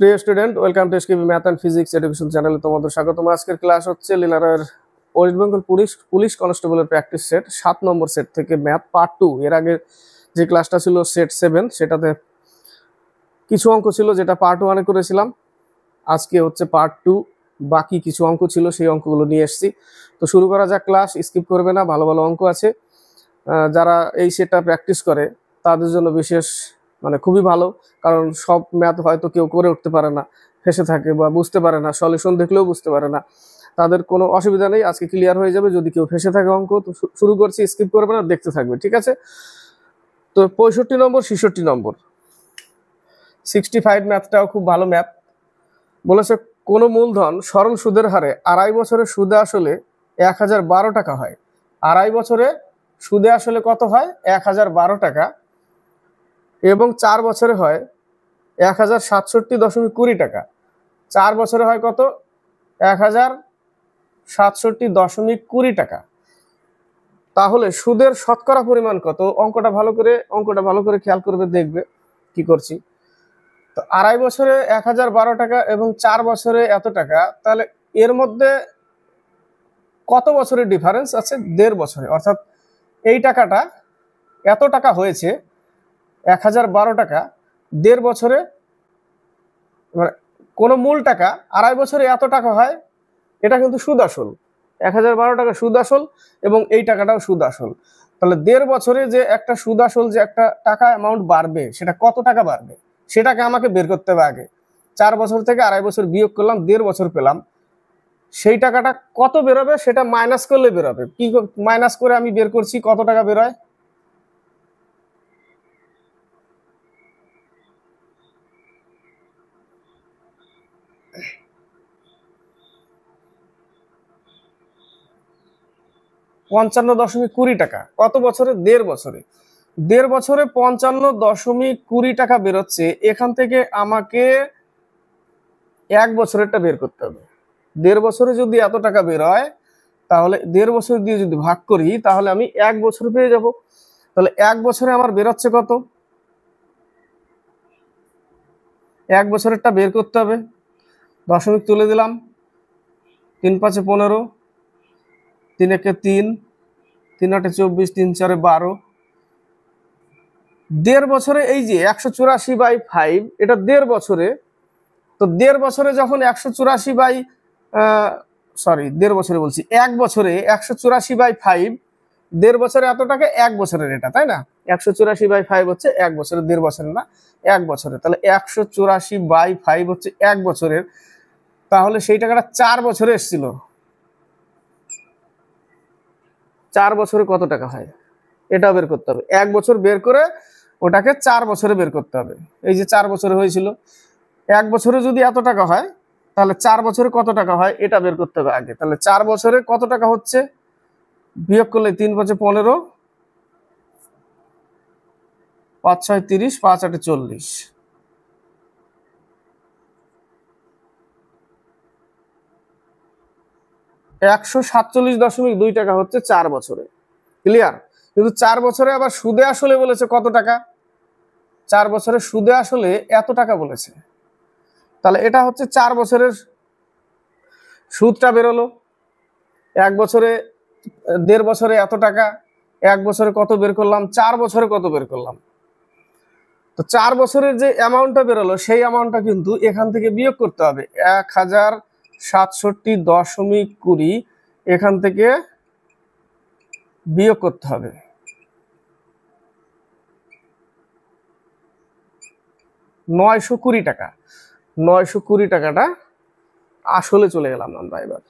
প্রিয় student, welcome to SKB math and physics education চ্যানেলে তোমাদের স্বাগতম। আজকের ক্লাস হচ্ছে লিনারের ওয়েস্ট বেঙ্গল পুলিশ কনস্টেবলের প্র্যাকটিস সেট 7 নম্বর সেট থেকে ম্যাথ পার্ট 2। এর আগে যে ক্লাসটা ছিল সেট 7, সেটাতে কিছু অঙ্ক ছিল যেটা পার্ট 1-এ করেছিলাম। আজকে হচ্ছে পার্ট 2, বাকি কিছু অঙ্ক ছিল, সেই অঙ্কগুলো নিয়ে এসেছি। তো শুরু করা যাক, ক্লাস স্কিপ করবে না, ভালো ভালো অঙ্ক আছে। যারা এই সেটটা প্র্যাকটিস করে তাদের জন্য বিশেষ খুবই ভালো, কারণ সব ম্যাথ হয়তো কেউ করে উঠতে পারে না, ফেসে থাকে বা বুঝতে পারে না, সলিউশন দেখলেও বুঝতে পারে না। তাদের কোনো অসুবিধা নেই, আজকে ক্লিয়ার হয়ে যাবে যদি কেউ ফেসে থাকে অঙ্ক। তো শুরু করছি, স্কিপ করবে না, দেখতে থাকবে, ঠিক আছে? তো 65 নম্বর 66 নম্বর 65 ম্যাথটাও খুব ভালো ম্যাথ। বলেছে কোনো মূলধন সরল সুদের হারে 2.5 বছরের সুদে আসলে 1012 টাকা হয়। 2.5 বছরে সুদে আসলে কত হয়? 1012 টাকা, এবং 4 বছরে হয় 1067.20 টাকা। 4 বছরে হয় কত? 1067.20 টাকা। তাহলে সুদের শতকরা পরিমাণ কত? অঙ্কটা ভালো করে খেয়াল করবে, দেখবে কি করছি। তো 2.5 বছরে 1012 টাকা এবং 4 বছরে এত টাকা, তাহলে এর মধ্যে কত বছরের ডিফারেন্স আছে? 1.5 বছরে। অর্থাৎ এই টাকাটা এত টাকা হয়েছে 1012 টাকা 1.5 বছরে, কোনো মূল টাকা 2.5 বছরে এত টাকা হয়, এটা কিন্তু সুদ আসল। 1012 টাকা সুদ আসল এবং এই টাকাটাও সুদ আসল। তাহলে 1.5 বছরে যে একটা সুদ আসল, যে একটা টাকা অ্যামাউন্ট বাড়বে, সেটা কত টাকা বাড়বে সেটাকে আমাকে বের করতে হবে আগে। 4 বছর থেকে 2.5 বছর বিয়োগ করলাম, 1.5 বছর পেলাম। সেই টাকাটা কত বেরোবে সেটা মাইনাস করলে বেরোবে। কি মাইনাস করে আমি বের করছি কত টাকা বেরোয়। $55.20 টাকা। কত বছরে? 1.5 বছরে। 1.5 বছরে 55.20 টাকা বেরোচ্ছে। এখান থেকে আমাকে 1 বছরেরটা বের করতে হবে। 1.5 বছরে যদি এত টাকা বেরোয়, তাহলে 1.5 বছর দিয়ে যদি ভাগ করি, তাহলে আমি 1 বছর পেয়ে যাব। তাহলে 1 বছরে আমার বেরোচ্ছে কত? 1 বছরেরটা বের করতে হবে। দশমিক তুলে দিলাম, 3 5 15, 3 1 3, 3 8 24, 3 4 12। 1.5 বছরে এই যে 184/5, এটা 1.5 বছরে। তো 1.5 বছরে যখন 1.5 বছরে বলছি, 1 বছরে 184/5, 1.5 বছরে এত টাকা 1 বছরের, এটা তাই না? 184/5 হচ্ছে 1 বছরের, 1.5 বছরের না, 1 বছরে। তাহলে 184/5 হচ্ছে 1 বছরের। তাহলে সেই টাকাটা 4 বছরে এসেছিল। 4 বছরে কত টাকা হয় এটা বের করতে হবে। 1 বছর বের করে ওটাকে 4 বছরে বের করতে হবে। এই যে 4 বছরে হয়েছিল, 1 বছরে যদি এত টাকা হয়, তাহলে 4 বছরে কত টাকা হয় এটা বের করতে হবে আগে। তাহলে 4 বছরে কত টাকা হচ্ছে বিয়োগ করলে 3 5 15, 5 6 30, 5 8 40। 147.2 টাকা হচ্ছে 4 বছরে। ক্লিয়ার? কিন্তু 4 বছরে আবার সুদে আসলে বলেছে কত টাকা? 4 বছরে সুদে আসলে এত টাকা বলেছে। তাহলে এটা হচ্ছে 4 বছরের সুদটা বেরোলো। 1 বছরে 1.5 বছরে এত টাকা, 1 বছরে কত বের করলাম, 4 বছরে কত বের করলাম। তো 4 বছরের যে অ্যামাউন্টটা বেরোলো, সেই অ্যামাউন্টটা কিন্তু এখান থেকে বিয়োগ করতে হবে। 1067.20 এখান থেকে বিয়োগ করতে হবে। 920 টাকা। 920 টাকাটা আসলে চলে গেলাম আমরা এবার।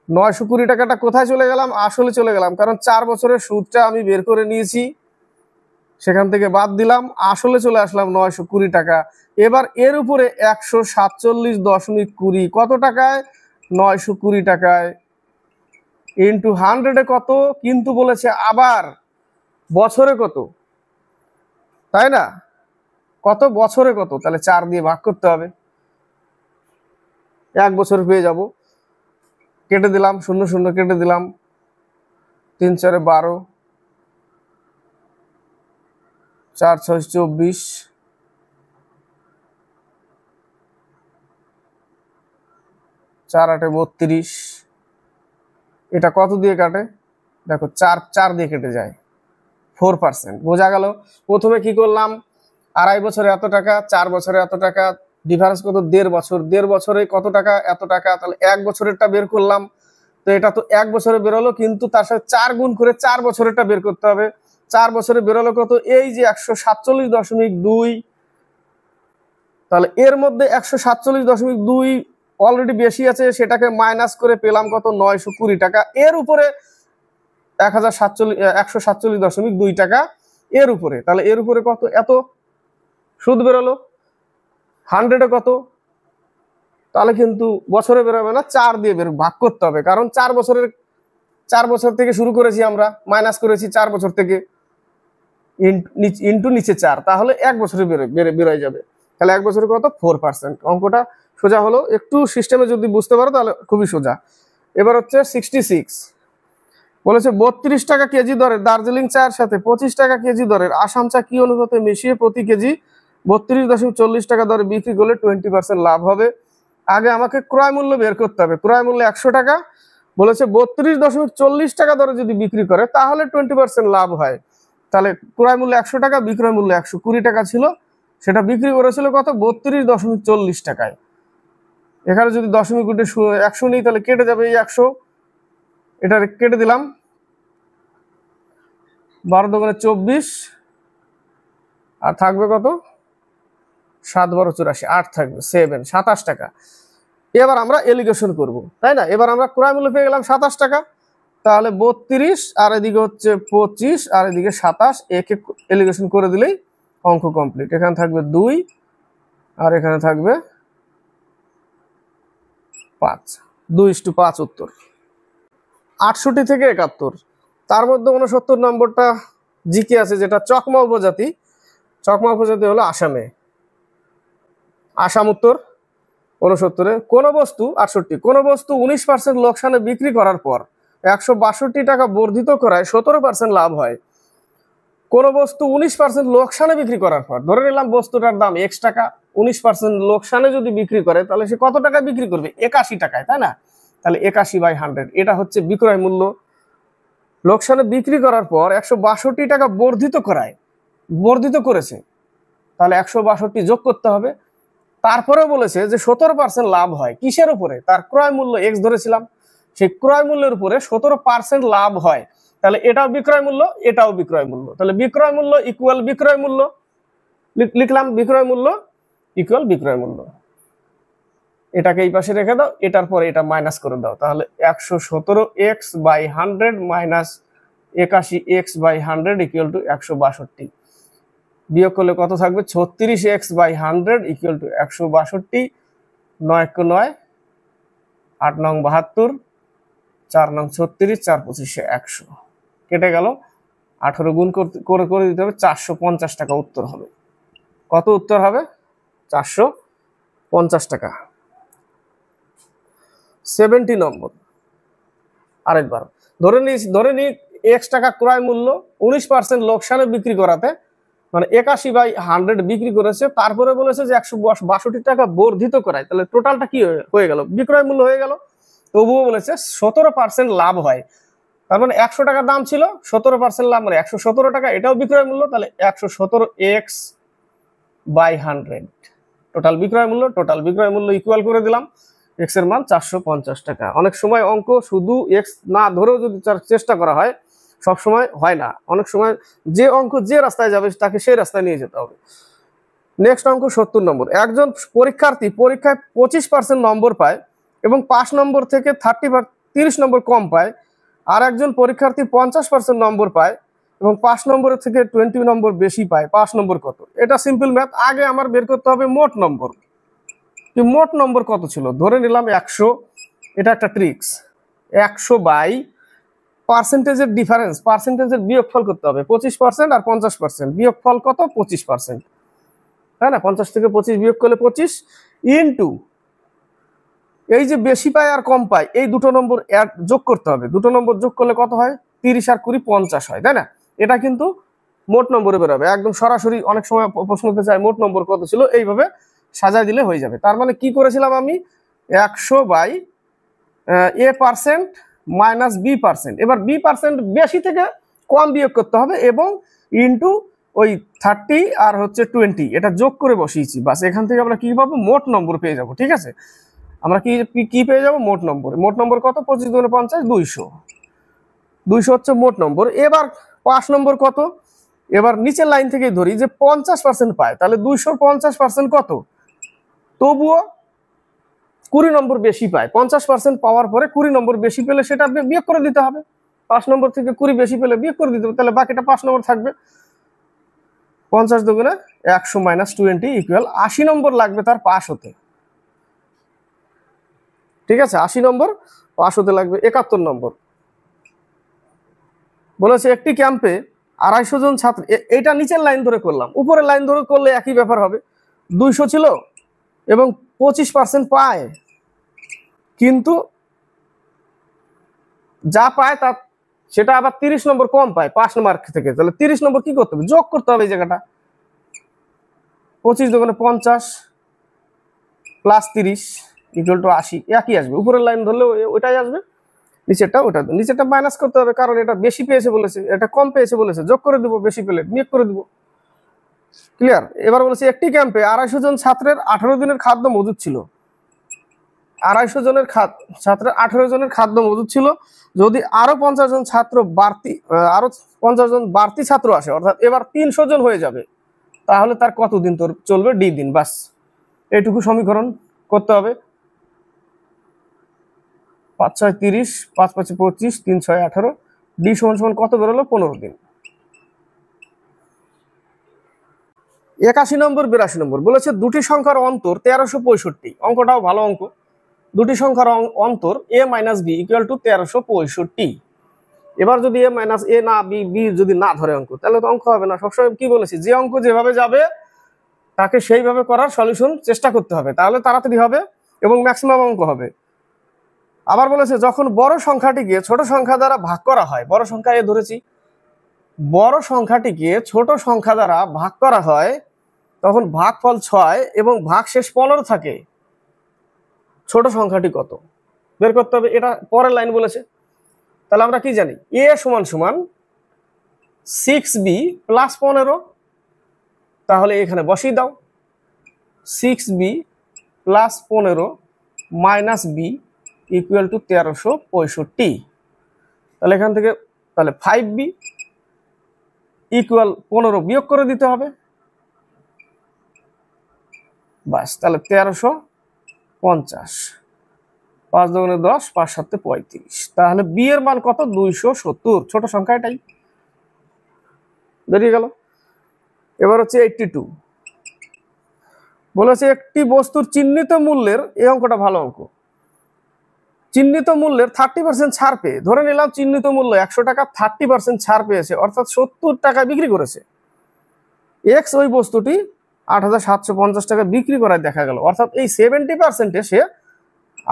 920 টাকাটা কোথায় চলে গেলাম? আসলে চলে গেলাম, কারণ 4 বছরের সুদটা আমি বের করে নিয়েছি, সেখান থেকে বাদ দিলাম, আসলে চলে আসলাম 920 টাকা। এবার এর উপরে 147.20 কত টাকায়? 920 টাকায় ইন্টু 100-এ কত, কিন্তু বলেছে আবার বছরে কত, তাই না? কত বছরে কত, তাহলে 4 দিয়ে ভাগ করতে হবে। 1 বছর পেয়ে যাব। কেটে দিলাম, 0 0 কেটে দিলাম, 3 4 12, 4 6 24, 4 8 32, এটা কত দিয়ে কাটে দেখো, 4 দিয়ে কেটে যায়, 4%। বোঝা গেল? প্রথমে কি করলাম, 2.5 বছরে এত টাকা, 4 বছরে এত টাকা, ডিফারেন্স কত, 1.5 বছর, 1.5 বছরে কত টাকা, এত টাকা, তাহলে 1 বছরেরটা বের করলাম। তো এটা তো 1 বছরে বেরোলো, কিন্তু তার সাথে 4 গুণ করে 4 বছরেরটা বের করতে হবে। 4 বছরে বেরোলো কত, এই যে 147.2, তাহলে এর মধ্যে 147.2 অলরেডি বেশি আছে, সেটাকে মাইনাস করে পেলাম কত, 920 টাকা। এর উপরে 147.2 টাকা এর উপরে, তাহলে এর উপরে কত, এত সুদ বেরোলো। 100-এ কত, তাহলে কিন্তু বছরে বেরোবে না, 4 দিয়ে ভাগ করতে হবে, কারণ 4 বছর থেকে শুরু করেছি আমরা, মাইনাস করেছি 4 বছর থেকে, ইন্টু নিচে 4, তাহলে 1 বছরে বেরোয় যাবে। তাহলে 1 বছরে কত, 4%। অঙ্কটা সোজা হলো, একটু সিস্টেমে যদি বুঝতে পারো তাহলে খুবই সোজা। এবার হচ্ছে 66, বলেছে 32 টাকা কেজি দরের দার্জিলিং চায়ের সাথে 25 টাকা কেজি দরের আসাম চা কি অনুপাতে মিশিয়ে প্রতি কেজি 32.40 টাকা দরে বিক্রি করলে 20% লাভ হবে। আগে আমাকে ক্রয় মূল্য বের করতে হবে। ক্রয় মূল্য 100 টাকা, বলেছে 32.40 টাকা দরে যদি বিক্রি করে তাহলে 20% লাভ হয়। তাহলে ক্রয় মূল্য 100 টাকা, বিক্রয় মূল্য 120 টাকা ছিল, সেটা বিক্রি করেছিল কত, 32.40 টাকায়। এখানে যদি দশমিক উঠে 100 নেই, তাহলে কেটে যাবে এই 100, এটা কেটে দিলাম, 12 দোকানে 24, আর থাকবে কত, 7 12 84, 8 থাকবে 7, 27 টাকা। এবার আমরা এলিগেশন করব, তাই না? এবার আমরা ক্রয় মূল্য পেয়ে গেলাম 27 টাকা, তাহলে 32 আর এদিকে হচ্ছে 25 আর এদিকে 27, একে এলিগেশন করে দিলেই অঙ্ক কমপ্লিট। এখানে থাকবে 2 আর এখানে থাকবে 5, 2:5 উত্তর। 68 থেকে 71, তার মধ্যে 69 নম্বরটা জিকে আছে, যেটা চকমা উপজাতি। চকমা উপজাতি হলো আসামে, আসাম উত্তর। 69-এ কোন বস্তু, 68, কোন বস্তু 19% লোকসানে বিক্রি করার পর 162 টাকা বর্ধিত করায় 17% লাভ হয়। কোন বস্তু 19% লোকসানে বিক্রি করার পর, ধরে নিলাম বস্তুটার দাম X টাকা, 19% লোকসানে যদি বিক্রি করে তাহলে সে কত টাকা বিক্রি করবে, 81 টাকায়, তাই না? তাহলে 81/100, এটা হচ্ছে বিক্রয় মূল্য। লোকসানে বিক্রি করার পর 162 টাকা বর্ধিত করেছে, তাহলে 162 যোগ করতে হবে। তারপরে বলেছে যে 17% লাভ হয় কিসের উপরে, তার ক্রয় মূল্য X ধরেছিলাম, সেই ক্রয় মূল্যের উপরে 17% লাভ হয়। তাহলে এটাও বিক্রয় মূল্য, এটাও বিক্রয় মূল্য, তাহলে বিক্রয় মূল্য ইকুয়াল বিক্রয় মূল্য, লিখলাম বিক্রয় মূল্য ইকুয়াল বিক্রয় মূল্য। এটাকে এই পাশে রেখে দাও, এটার পরে এটা মাইনাস করে দাও, তাহলে 117x/100 minus 81x/100 equal to 162। বিয়োগ করলে কত থাকবে, 36x/100 ইকুয়াল টু 162। 9 × 9, 8 9 72, 4 9 36, 4 25 100, কেটে গেল। 18 গুণ করে দিতে হবে, 450 টাকা উত্তর হবে। কত উত্তর হবে, 450 টাকা। 70 নম্বর, আরেকবার ধরে নি X টাকা ক্রয় মূল্য, 19% লোকসানে বিক্রি করাতে, মানে 81/100 বিক্রি করেছে, তারপরে বলেছে যে 162 টাকা বর্ধিত করায়, তাহলে টোটালটা কি হয়ে গেল, বিক্রয় মূল্য হয়ে গেল। তবুও বলেছে 17% লাভ হয়, তার মানে 100 টাকা দাম ছিল, 17% লাভ মানে 117 টাকা, এটাও বিক্রয় মূল্য, তাহলে 117x/100 টোটাল বিক্রয় মূল্য ইকুয়াল করে দিলাম, X এর মান 450 টাকা। অনেক সময় অঙ্ক শুধু X না ধরেও যদি চেষ্টা করা হয়, সব সময় হয় না, অনেক সময় যে অঙ্ক যে রাস্তায় যাবে তাকে সেই রাস্তায় নিয়ে যেতে হবে। নেক্সট অঙ্ক 70 নম্বর, একজন পরীক্ষার্থী পরীক্ষায় 25% নম্বর পায় এবং 5 নম্বর থেকে 30 নম্বর কম পায়, আর একজন পরীক্ষার্থী 50% নম্বর পায় এবং 5 নম্বরের থেকে 20 নম্বর বেশি পায়, 5 নম্বর কত? এটা সিম্পল ম্যাথ। আগে আমার বের করতে হবে মোট নম্বর। মোট নম্বর কত ছিল, ধরে নিলাম 100, এটা একটা ট্রিক্স। 100 পার্সেন্টেজের ডিফারেন্স, পার্সেন্টেজের বিয়োগফল করতে হবে, 25% আর 50%, বিয়োগফল কত, 25%, তাই না? 50 থেকে 25 বিয়োগ করলে 25, ইন্টু এই যে বেশি পায় আর কম পায়, এই দুটো নম্বর যোগ করতে হবে। দুটো নম্বর যোগ করলে কত হয়, 30 আর 20 50 হয়, তাই না? এটা কিন্তু মোট নম্বরে বেরোবে, একদম সরাসরি। অনেক সময় প্রশ্ন হতে চায় মোট নম্বর কত ছিল, এইভাবে সাজায় দিলে হয়ে যাবে। তার মানে কি করেছিলাম আমি, 100 এ পার্সেন্ট মাইনাস বি পার্সেন্ট। এবার বি পার্সেন্ট বেশি থেকে কম বিয়োগ করতে হবে এবং ইন্টু ওই 30 আর হচ্ছে 20 এটা যোগ করে বসিয়েছি। বাস এখান থেকে আমরা কি পাবো, মোট নম্বর পেয়ে যাব। ঠিক আছে, আমরা কি পেয়ে যাব, মোট নম্বর। মোট নম্বর কত, 25 × 50 200। 200 হচ্ছে মোট নম্বর। এবার 5 নম্বর কত, এবার নিচের লাইন থেকে ধরি যে 50% পায়, তাহলে 250% কত, তবুও 20 নম্বর বেশি পায়। 50% পাওয়ার পরে 20 নম্বর বেশি পেলে সেটা বিয়োগ করে দিতে হবে। 5 নম্বর থেকে 20 বেশি পেলে বিয়োগ করে দিতে হবে, তাহলে বাকিটা 5 নম্বর থাকবে। 50 × 100 - 20 = 80 নম্বর লাগবে তার পাস হতে। ঠিক আছে, 80 নম্বর পাস হতে লাগবে। 71 নম্বর বলেছে একটি ক্যাম্পে 250 জন ছাত্র, এটা নিচের লাইন ধরে করলাম, উপরের লাইন ধরে করলে একই ব্যাপার হবে। 200 ছিল এবং 25% পায়, কিন্তু যা পায় তা সেটা আবার 30 নম্বর কম পায় 5 মার্ক থেকে। তাহলে 30 নম্বর কি করতে হবে, যোগ করতে হবে এই জায়গাটা। 25 × 50 + 30 = 80, একই আসবে। উপরের লাইন ধরলে ওইটাই আসবে, নিচেরটা মাইনাস করতে হবে, কারণ এটা বেশি পেয়েছে বলেছে, এটা কম পেয়েছে বলেছে, যোগ করে দিব, বেশি পেলে বিয়োগ করে দিব। ক্লিয়ার? এবার বলেছে একটি ক্যাম্পে 250 জন ছাত্রের 18 দিনের খাদ্য মজুদ ছিল। 250 জনের ছাত্রের 18 জনের খাদ্য মজুদ ছিল। যদি আরো 50 জন ছাত্র বাড়তি, আরো 50 জন বাড়তি ছাত্র আসে, অর্থাৎ এবার 300 জন হয়ে যাবে, তাহলে তার কতদিন চলবে, ডি দিন। বাস এইটুকু সমীকরণ করতে হবে। 5 × 6 = 30, 5 × 5 = 25, 3 × 6 = 18, ডি সমান কত বেরোলো, 15 দিন। 81 নম্বর 82 নম্বর বলেছে দুটি সংখ্যার অন্তর 1365। অঙ্কটাও ভালো অঙ্ক। দুটি সংখ্যার অন্তর a - b = 1365। এবার যদি a - a না b যদি না ধরে অঙ্ক, তাহলে তো অঙ্ক হবে না। সবসময় কি বলেছি, যে অঙ্ক যেভাবে যাবে তাকে সেইভাবে করার সলিউশন চেষ্টা করতে হবে, তাহলে তাড়াতাড়ি হবে এবং ম্যাক্সিমাম অঙ্ক হবে। আবার বলেছে যখন বড় সংখ্যাটিকে ছোট সংখ্যা দ্বারা ভাগ করা হয়, বড় সংখ্যা এ ধরেছি, বড় সংখ্যাটিকে ছোট সংখ্যা দ্বারা ভাগ করা হয়, তখন ভাগফল 6 এবং ভাগশেষ 15 থাকে। ছোট সংখ্যাটি কত বের করতে হবে, এটা পরের লাইন বলেছে। তাহলে আমরা কি জানি, a = 6b + 15। তাহলে এখানে বসিয়ে দাও, 6b + 15 - b = 1365। তাহলে এখান থেকে তাহলে 5b = 15 বিয়োগ করে দিতে হবে। বাস, তাহলে 1350। 5 × 10, 5 × 7 = 35। তাহলে বি এর মান কত, 270। ছোট সংখ্যা এটাই বেরিয়ে গেল। এবার হচ্ছে 82 বলেছে একটি বস্তুর চিহ্নিত মূল্যের, এই অঙ্কটা ভালো অঙ্ক, চিহ্নিত মূল্যের 30% ছাড় পেয়ে, ধরে নিলাম চিহ্নিত মূল্য 100 টাকা, 30% ছাড় পেয়েছে, অর্থাৎ 70 টাকায় বিক্রি করেছে। এক্স ওই বস্তুটি 8750 টাকা বিক্রি করায় দেখা গেল, অর্থাৎ এই 70%-এ সে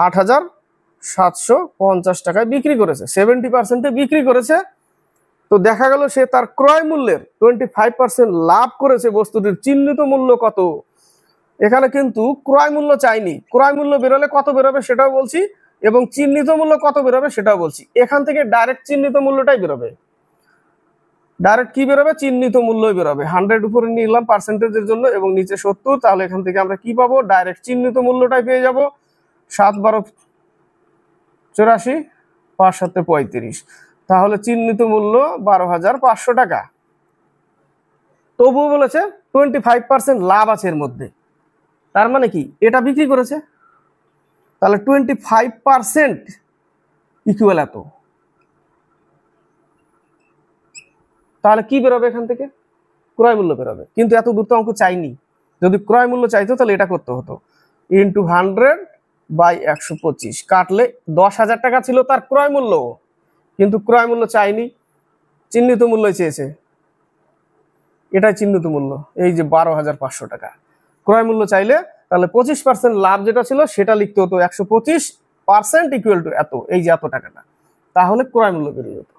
8750 টাকায় বিক্রি করেছে, 70%-এ বিক্রি করেছে। তো দেখা গেল সে তার ক্রয় মূল্যের 25% লাভ করেছে। বস্তুটির চিহ্নিত মূল্য কত, এখানে কিন্তু ক্রয় মূল্য চাইনি, ক্রয় মূল্য বেরোলে কত বেরোবে সেটাও বলছি এবং চিহ্নিত মূল্য কত বেরোবে সেটাও বলছি। এখান থেকে ডাইরেক্ট চিহ্নিত মূল্যটাই বেরোবে। ডাইরেক্ট কি বেরোবে, চিহ্নিত মূল্যই বেরোবে। 100 উপরে নিলাম পার্সেন্টেজের জন্য এবং নিচে 70, তাহলে এখান থেকে আমরা কি পাবো, ডাইরেক্ট চিহ্নিত মূল্যটাই পেয়ে যাব। 7 × 12 = 84, 5 × 7 = 35। তাহলে চিহ্নিত মূল্য 12,500 টাকা। তবুও বলেছে 25% লাভ আছে এর মধ্যে, তার মানে কি এটা বিক্রি করেছে, তাহলে 25% = এত। তাহলে কি বেরোবে এখান থেকে, ক্রয় মূল্য বেরোবে। কিন্তু এত দূর তো অঙ্ক চাইনি, যদি ক্রয় মূল্য চাইতো তাহলে এটা করতে হতো, × 100/125 কাটলে 10,000 টাকা ছিল তার ক্রয় মূল্য, কিন্তু ক্রয় মূল্য চাইনি, চিহ্নিত মূল্য চেয়েছে, এটাই চিহ্নিত মূল্য, এই যে 12,500 টাকা। ক্রয় মূল্য চাইলে তাহলে 25% লাভ যেটা ছিল সেটা লিখতে হতো, 125% = এত, এই যে এত টাকাটা, তাহলে ক্রয় মূল্য বেরিয়ে যেত।